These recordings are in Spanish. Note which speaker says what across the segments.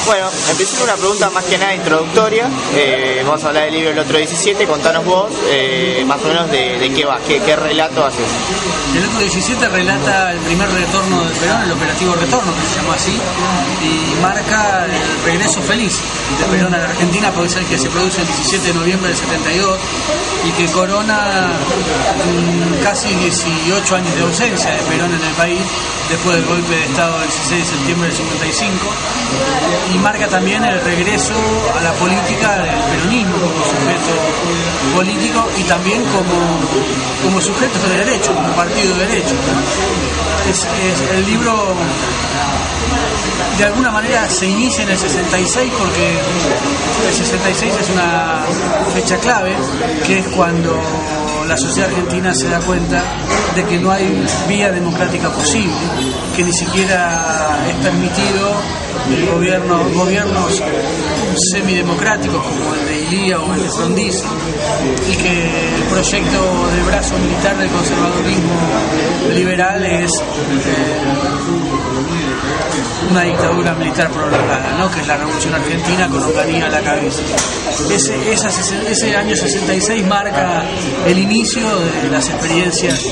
Speaker 1: Bueno, empecé con una pregunta más que nada introductoria. Vamos a hablar del libro El Otro 17. Contanos vos más o menos de qué va, qué relato haces.
Speaker 2: El Otro 17 relata el primer retorno del Perón, el operativo retorno, que se llamó así, y marca el regreso feliz de Perón a la Argentina, porque es el que se produce el 17 de noviembre del 72 y que corona casi 18 años de ausencia de Perón en el país después del golpe de Estado del 16 de septiembre del 55, y marca también el regreso a la política del peronismo como sujeto político y también como sujeto de derecho, como partido de derecho. El libro de alguna manera se inicia en el 66 porque el 66 es una fecha clave, que es cuando la sociedad argentina se da cuenta de que no hay vía democrática posible, que ni siquiera es permitido gobiernos semidemocráticos como el de Ilía o el de Frondizi, y que el proyecto del brazo militar del conservadurismo liberal es una dictadura militar prolongada, ¿no? Que es la Revolución Argentina con Onganía a la cabeza. Ese año 66 marca el inicio de las experiencias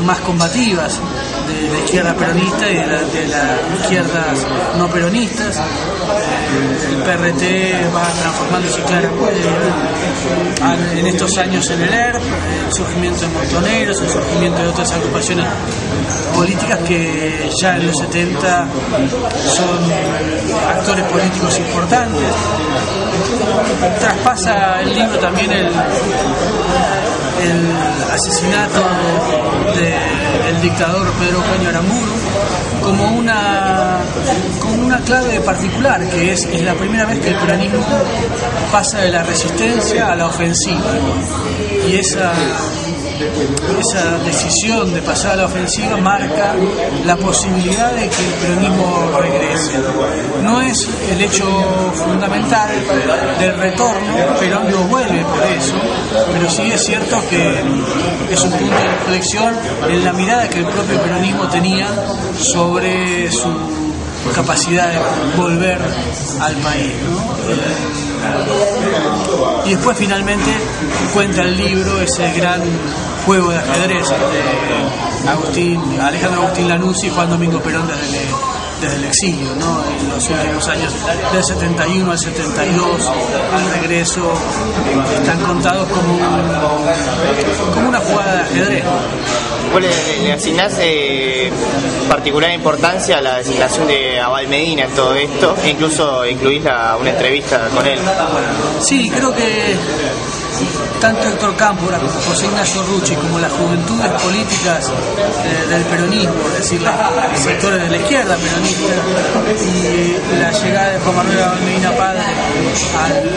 Speaker 2: más combativas de la izquierda peronista y de las izquierdas no peronistas. El PRT va transformándose claramente en estos años en el ERP, el surgimiento de Montoneros, el surgimiento de otras agrupaciones políticas que ya en los 70 son actores políticos importantes. Traspasa el libro también el asesinato del dictador Pedro Eugenio Aramburu como una clave particular, que es la primera vez que el peronismo pasa de la resistencia a la ofensiva, y esa decisión de pasar a la ofensiva marca la posibilidad de que el peronismo regrese. No es el hecho fundamental del retorno, Perón no vuelve por eso, pero sí es cierto que es un punto de inflexión en la mirada que el propio peronismo tenía sobre su capacidad de volver al país, ¿no? Y después finalmente cuenta el libro ese gran juego de ajedrez de Alejandro Agustín Lanuzzi y Juan Domingo Perón desde el exilio, ¿no? En los últimos años, del 71 al 72, al regreso, están contados como una jugada de ajedrez.
Speaker 1: ¿Vos le asignás particular importancia a la designación de Abal Medina en todo esto? E incluso incluís una entrevista con él.
Speaker 2: Sí, creo que tanto Héctor Cámpora como José Ignacio Rucci como las juventudes políticas del peronismo, es decir, los sectores de la izquierda peronista, y la llegada de Juan Manuel Abal Medina Padre al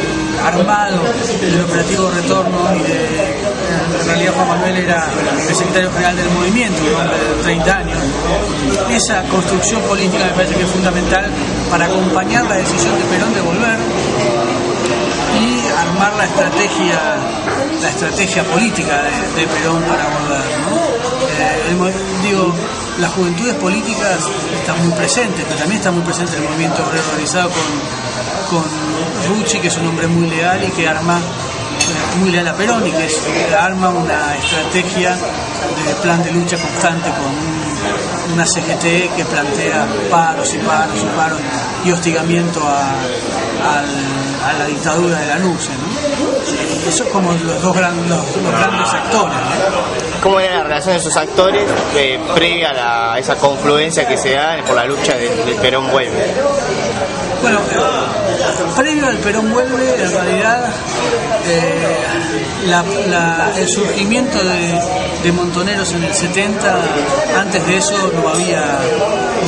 Speaker 2: armado del operativo retorno, y en realidad Juan Manuel era el secretario general del movimiento, un hombre de 30 años. Esa construcción política me parece que es fundamental para acompañar la decisión de Perón de volver y armar la estrategia política de Perón para volver, ¿no? Las juventudes políticas están muy presentes, pero también está muy presente el movimiento obrero organizado con Rucci, que es un hombre muy leal y que muy leal a Perón, y que arma una estrategia de plan de lucha constante con una CGT que plantea paros y hostigamiento a la dictadura de Lanuse, ¿no? Eso es como los grandes actores, ¿no?
Speaker 1: ¿Cómo era la relación de esos actores previa a esa confluencia que se da por la lucha del Perón vuelve?
Speaker 2: Bueno, previo al Perón vuelve, en realidad el surgimiento de Montoneros en el 70, antes de eso no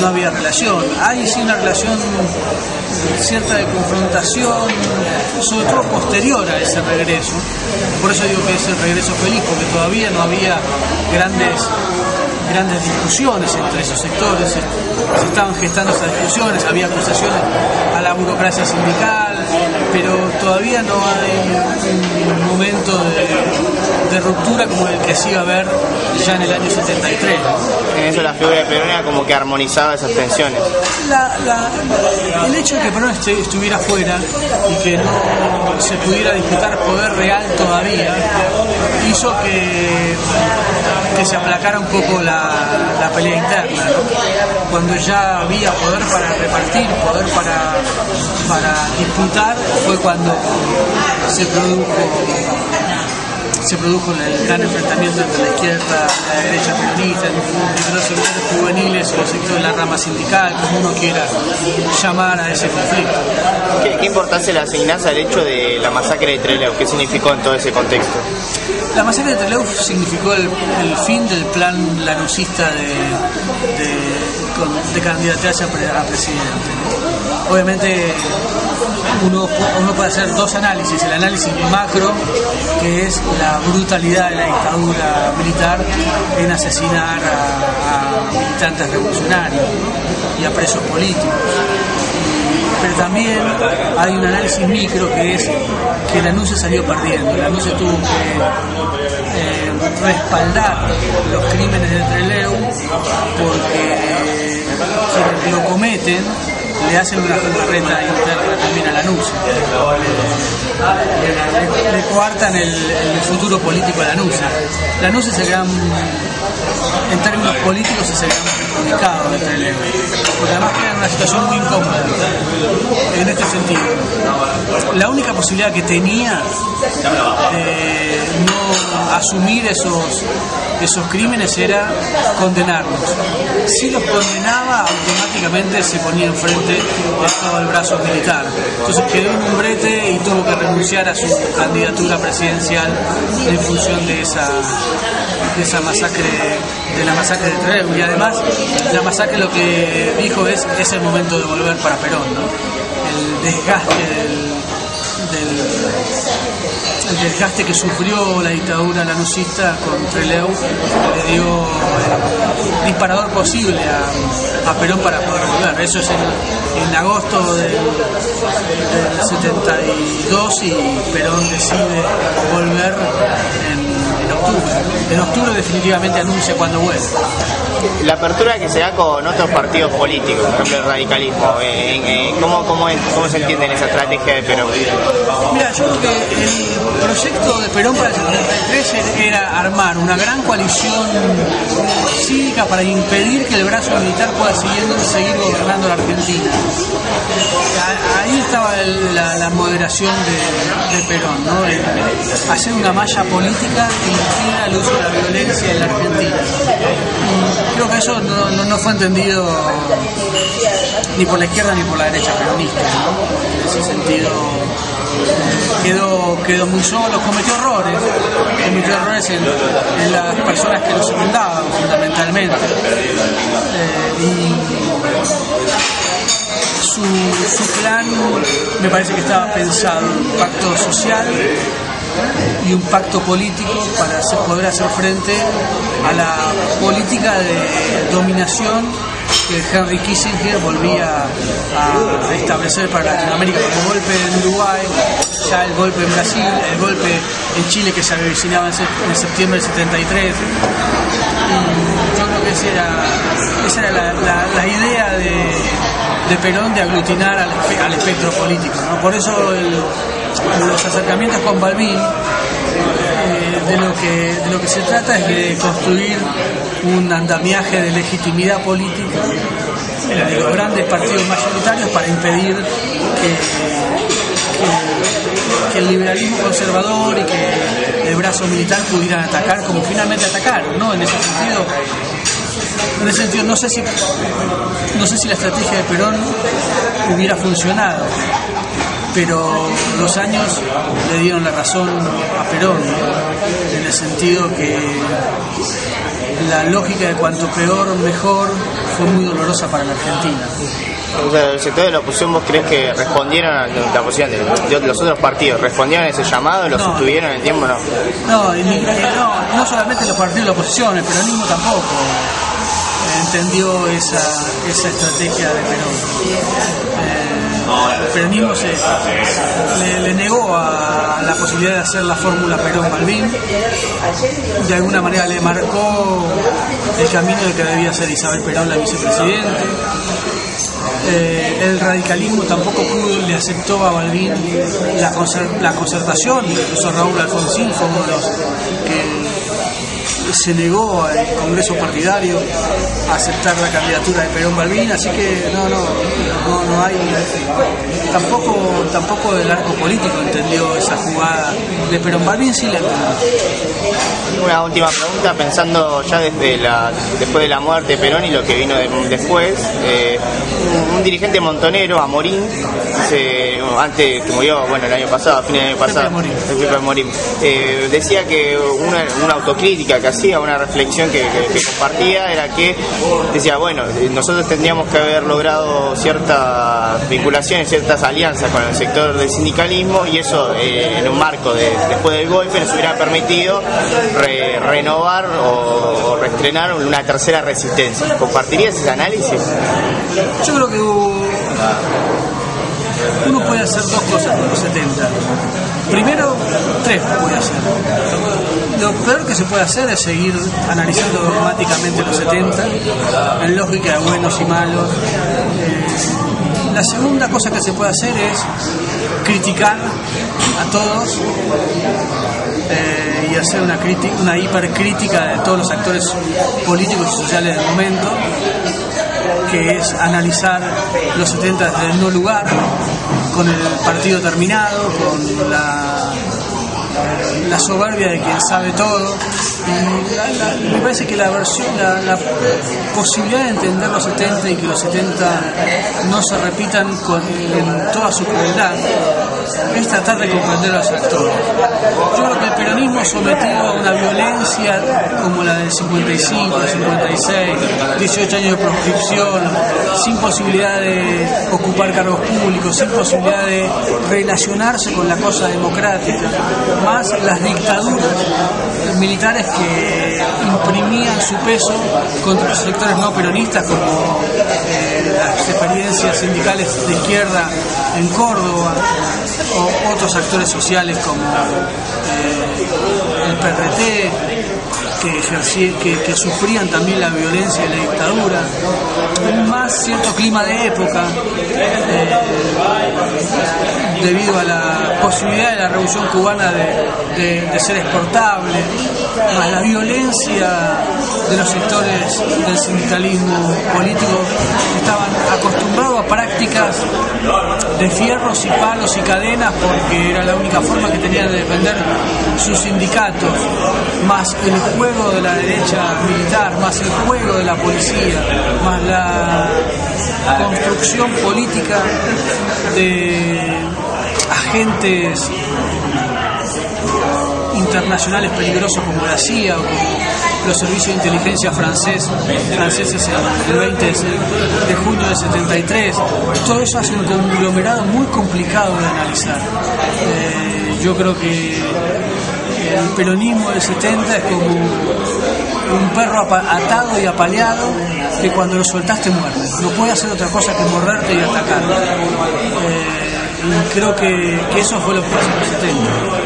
Speaker 2: había relación. Hay sí una relación cierta de confrontación, sobre todo posterior a ese regreso. Por eso digo que es el regreso feliz, porque todavía no había grandes discusiones entre esos sectores, se estaban gestando esas discusiones, había acusaciones a la burocracia sindical, pero todavía no hay un momento de ruptura como el que se iba a ver ya en el año 73.
Speaker 1: En eso la figura de Perón era como que armonizaba esas tensiones.
Speaker 2: El hecho de que Perón estuviera fuera y que no se pudiera disputar poder real todavía hizo que se aplacara un poco la pelea interna, ¿no? Cuando ya había poder para repartir, poder para disputar, fue cuando se produjo el gran enfrentamiento entre la izquierda y la derecha peronista, entre los sectores juveniles y los sectores de la rama sindical, como uno quiera llamar a ese conflicto.
Speaker 1: ¿Qué importancia le asignás al hecho de la masacre de Trelew? ¿Qué significó en todo ese contexto?
Speaker 2: La masacre de Trelew significó el fin del plan lanucista de candidatarse a presidente. Obviamente uno puede hacer dos análisis: el análisis macro, que es la brutalidad de la dictadura militar en asesinar a militantes revolucionarios, ¿no? Y a presos políticos. Pero también hay un análisis micro, que es que Lanús se salió perdiendo. Lanús tuvo que respaldar los crímenes de Trelew porque quienes lo cometen le hacen una jugarreta interna también a Lanús. Le coartan el futuro político a Lanús. Lanús es el gran, en términos políticos, es el gran perjudicado de Trelew, porque además queda en una situación muy incómoda en este sentido. La única posibilidad que tenía de no asumir esos crímenes era condenarlos. Si los condenaba, automáticamente se ponía enfrente de todo el brazo militar. Entonces quedó en un brete y tuvo que renunciar a su candidatura presidencial en función de esa masacre, de la masacre de Trelew. Y además la masacre lo que dijo es el momento de volver para Perón, ¿no? El desgaste que sufrió la dictadura lanucista con Trelew le dio el disparador posible a Perón para poder volver. Eso es en agosto del 72, y Perón decide volver en octubre. En octubre definitivamente anuncia cuando vuelve.
Speaker 1: La apertura que se da con otros partidos políticos, por ejemplo el radicalismo, ¿cómo se entiende en esa estrategia de Perón?
Speaker 2: Mira, yo creo que el proyecto de Perón para el 73 era armar una gran coalición cívica para impedir que el brazo militar pueda seguir gobernando la Argentina. Ahí estaba la moderación de Perón, ¿no? Hacer una malla política que impida el uso de la violencia en la Argentina. Creo que eso no fue entendido ni por la izquierda ni por la derecha peronista, ¿no? En ese sentido quedó muy solo, cometió errores en las personas que lo secundaban fundamentalmente, y su plan me parece que estaba pensado en un pacto social y un pacto político para poder hacer frente a la política de dominación que Henry Kissinger volvía a establecer para Latinoamérica, con el golpe en Uruguay, ya el golpe en Brasil, el golpe en Chile que se avecinaba en septiembre del 73. Y yo creo que esa era la idea de Perón, de aglutinar al espectro político, ¿no? Por eso los acercamientos con Balbín, de lo que se trata es de construir un andamiaje de legitimidad política de los grandes partidos mayoritarios para impedir que el liberalismo conservador y que el brazo militar pudieran atacar como finalmente atacaron, ¿no? En ese sentido no sé si la estrategia de Perón hubiera funcionado, pero los años le dieron la razón a Perón, ¿no? En el sentido que la lógica de cuanto peor, mejor fue muy dolorosa para la Argentina.
Speaker 1: O sea, el sector de la oposición, ¿vos crees que respondieron a la oposición de los otros partidos? ¿Respondieron a ese llamado? ¿Lo sostuvieron en el tiempo? No
Speaker 2: solamente los partidos de la oposición, el peronismo tampoco entendió esa estrategia de Perón. peronismo le negó a la posibilidad de hacer la fórmula Perón-Malvin. De alguna manera le marcó el camino de que debía ser Isabel Perón la vicepresidente. El radicalismo tampoco le aceptó a Balbín la concertación, incluso Raúl Alfonsín fue uno de los que se negó al Congreso partidario a aceptar la candidatura de Perón-Balbín, así que no hay, tampoco el arco político entendió esa jugada de Perón-Balbín, sí la entendió.
Speaker 1: Una última pregunta, pensando ya después de la muerte de Perón y lo que vino después, un dirigente montonero, Amorín, antes que murió, el año pasado, a fines del año pasado, Morín, decía que una autocrítica que hacía, una reflexión que compartía, era que decía, nosotros tendríamos que haber logrado ciertas vinculaciones, ciertas alianzas con el sector del sindicalismo, y eso en un marco después del golpe nos hubiera permitido renovar o reestrenar una tercera resistencia. ¿Compartirías ese análisis?
Speaker 2: Yo creo que uno puede hacer dos cosas con los 70. Primero, tres puede hacer. Lo peor que se puede hacer es seguir analizando dogmáticamente los 70, en lógica de buenos y malos. La segunda cosa que se puede hacer es criticar a todos y hacer una hipercrítica de todos los actores políticos y sociales del momento, que es analizar los 70 desde el no lugar, con el partido terminado, con la soberbia de quien sabe todo. Y me parece que la posibilidad de entender los 70 y que los 70 no se repitan en toda su crueldad es tratar de comprender a los actores. Yo creo que el peronismo sometido a una violencia como la del 55, del 56, 18 años de proscripción, sin posibilidad de ocupar cargos públicos, sin posibilidad de relacionarse con la cosa democrática, más las dictaduras militares que imprimían su peso contra los sectores no peronistas, como las experiencias sindicales de izquierda en Córdoba, o otros actores sociales como el PRT, que sufrían también la violencia de la dictadura, más cierto clima de época, debido a la posibilidad de la revolución cubana de ser exportable, más la violencia de los sectores del sindicalismo político que estaban acostumbrados a prácticas de fierros y palos y cadenas porque era la única forma que tenían de defender sus sindicatos, más el juego de la derecha militar, más el juego de la policía, más la construcción política de agentes internacionales peligrosos como la CIA o como los servicios de inteligencia franceses el 20 de junio del 73. Todo eso hace un conglomerado muy complicado de analizar. Yo creo que el peronismo del 70 es como un perro atado y apaleado que cuando lo soltaste muerde. No puede hacer otra cosa que morderte y atacar. Y creo que eso fue lo que pasó en el 70.